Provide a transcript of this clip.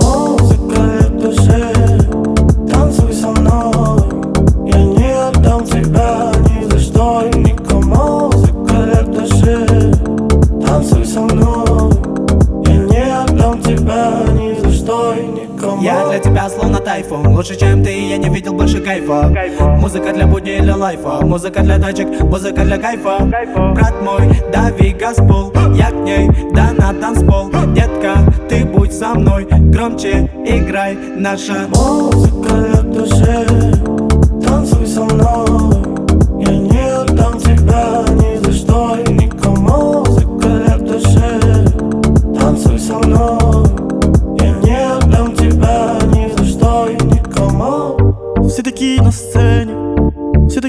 Музыка для души, танцуй со мной. Я не отдам тебя ни за что и никому. Музыка для души, танцуй со мной. Я не отдам тебя ни за что и никому. Я для тебя словно тайфун, лучше чем ты, я не видел больше кайфа. Музыка для будни или лайфа, музыка для тачек, музыка для кайфа. Брат мой, дави газпол, я к ней, да на танцпол. Детка, ты будь со мной, громче играй наша музыка для души, танцуй со мной. Я не отдам тебя ни за что и никому. Музыка для души, танцуй со мной. Я не отдам тебя ни за что и никому. Все такие на сцене,